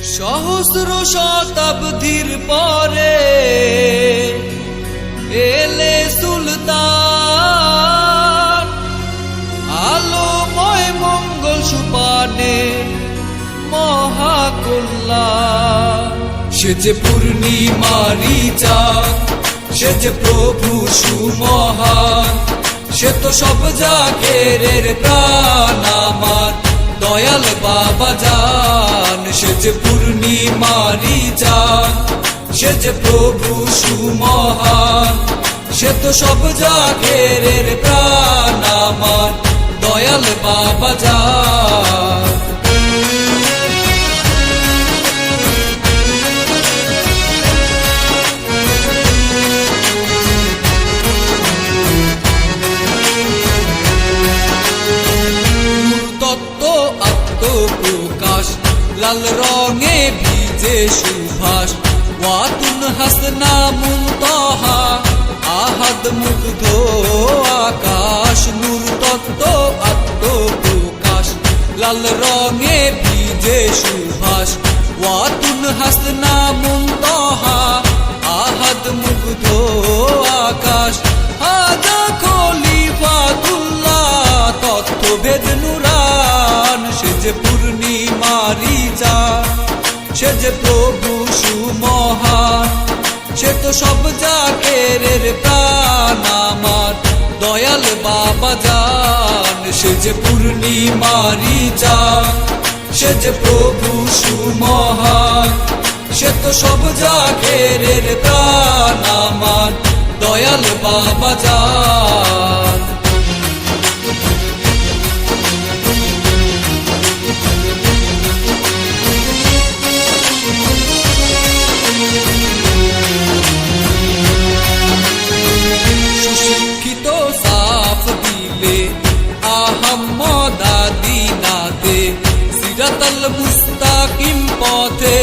সহস্র শতাব্দীর পরে এলে সুলতান, আলোময় মঙ্গল সুপানে মহাকল্যাণ। সে যে পূর্ণিমারি চাঁদ, সে যে প্রভু সুমহান, সে তো সব জাগের প্রাণ আমার দয়াল বাবা জান। সে যে পূর্ণিমারি চাঁদ, সে যে প্রভু সুমহান, সে তো সব জাগের প্রাণ আমার দয়াল বাবা জান। প্রকাশ লাল রঙে ভিজে সুভাষ, ওয়াতুন হাসনা মুনতাহা আহাদ মুগ্ধ আকাশ। নূর তত্ত্ব আত্মপ্রকাশ লাল রঙে ভিজে সুভাষ, ওয়াতুন হাসনা মুনতাহা আহাদ মুগ্ধ আকাশ। হাজা খলিফাতুল্লাহ তত্ত্বভেদ নুরান, সে যে পূর্ণিমারি চাঁদ, সে যে প্রভু সুমহান, সে তো সব জাগের প্রাণ আমার দয়াল বাবা জান। সে যে পূর্ণিমারি চাঁদ, সে যে প্রভু সুমহান, সে তো সব জাগের প্রাণ আমার দয়াল বাবা জান। সুশিক্ষিত সাফ দিলে আহমদাদিনাতে, সিরাতাল মুস্তাকিম পথে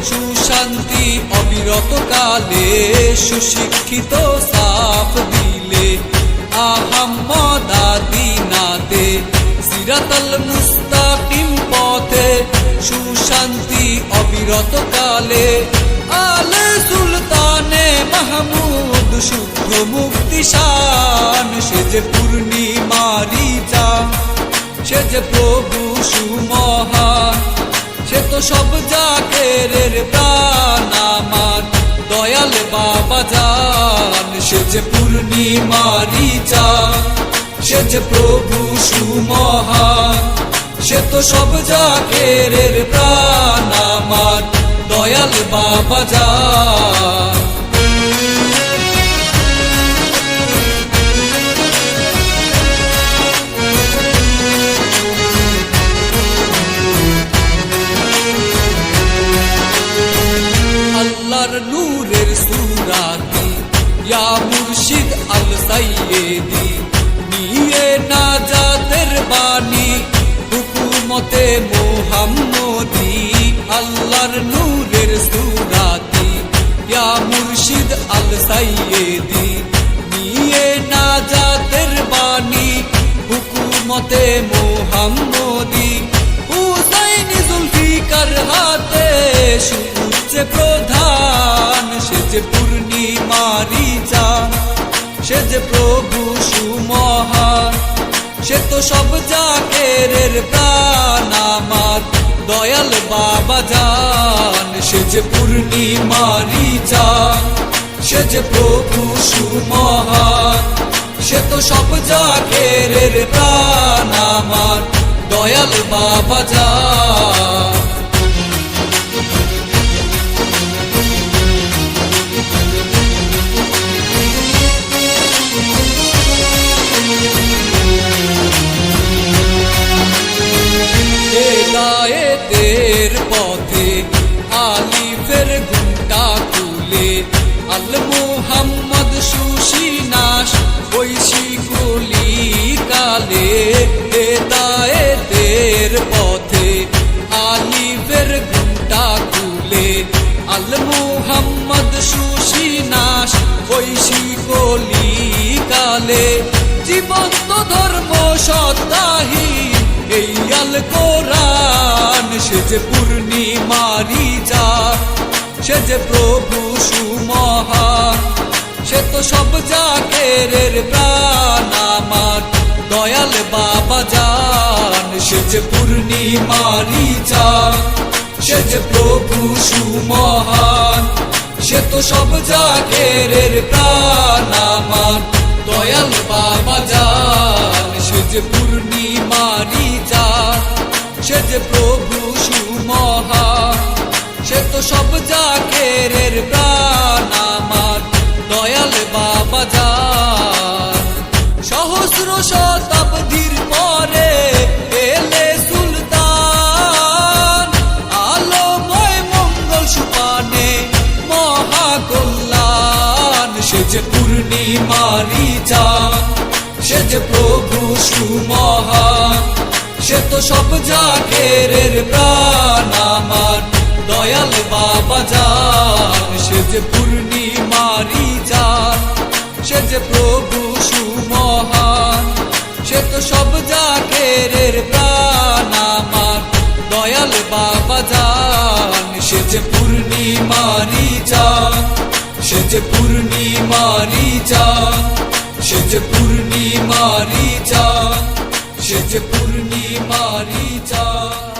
সুশান্তি অবিরত কালে। সুশিক্ষিত সাফ দিলে আহমদাদিনাতে, সিরাতাল মুস্তাকিম পথে সুশান্তি অবিরত কালে। আলে সুলতানে মাহমুদ শুদ্ধ মুক্তি শান, সে যে পূর্ণিমারি চাঁদ, সে যে প্রভু সুমহান, সে তো সব জাগের প্রাণ আমার দয়াল বাবা জান। সে যে পূর্ণিমারি চাঁদ, সে যে প্রভু সুমহান, সে তো সব জাগের প্রাণ আমার দয়াল বাবা জান। আল্লাহর নূরের সুরাতি ইয়া মুর্শিদ আল সাইয়েদি, নিয়ে নাজাতের বাণী হুকুমতে মুহাম্মদি। আল্লাহর নূরের সুরাতি ইয়া মুর্শিদ আল সাইয়েদি, নিয়ে নাজাতের বাণী হুকুমতে মুহাম্মদি। হুসাইন জুলফিকার হাতে সুউচ্চে প্রধান, সে যে পূর্ণিমারি চাঁদ, সে যে প্রভু সুমহান, সে তো সব জাগের প্রাণ আমার দয়াল বাবা জান। সে যে পূর্ণিমারি চাঁদ, সে যে প্রভু সুমহান, সে তো সব জাগের প্রাণ আমার দয়াল বাবা জান। হেদায়েতের পথে আলিফের ঘুমটা খুলে, আল মুহাম্মদ সুশিনাশ ঐশী কলি কালে। হেদায়েতের পথে আলিফের ঘুমটা খুলে, আল মুহাম্মদ সুশিনাশ ঐশী কলি কালে। জীবন্ত ধর্ম সত্তাহীন এই আল কোরআন, সে যে পূর্ণিমারি চাঁদ, সে যে প্রভু সুমহান, সে তো সব জাকেরের প্রাণ আমার দয়াল বাবা জান। সে যে পূর্ণিমারি চাঁদ, সে যে প্রভু সুমহান, সে তো সব জাকেরের প্রাণ আমার দয়াল বাবা জান। সে যে পূর্ণিমারি চাঁদ, সে যে প্রভু সুমহান, সে তো সব জাকেরের প্রাণ আমার দয়াল বাবা জান। সহস্র শতাব্দীর পরে এলে সুলতান, আলোময় মঙ্গল সুপানে মহাকল্যাণ। সে যে পূর্ণিমারি চাঁদ, সে যে প্রভু সুমহান, সে তো সব জাকেরের প্রাণ আমার দয়াল বাবা জান। সে যে পূর্ণিমারি চাঁদ, সে যে প্রভু সুমহান, সে তো সব জাকেরের প্রাণ আমার দয়াল বাবা জান। সে যে পূর্ণিমারি চাঁদ, সে যে পূর্ণিমারি চাঁদ, সে যে পূর্ণিমারি চাঁদ, সে যে পূর্ণিমারি চাঁদ।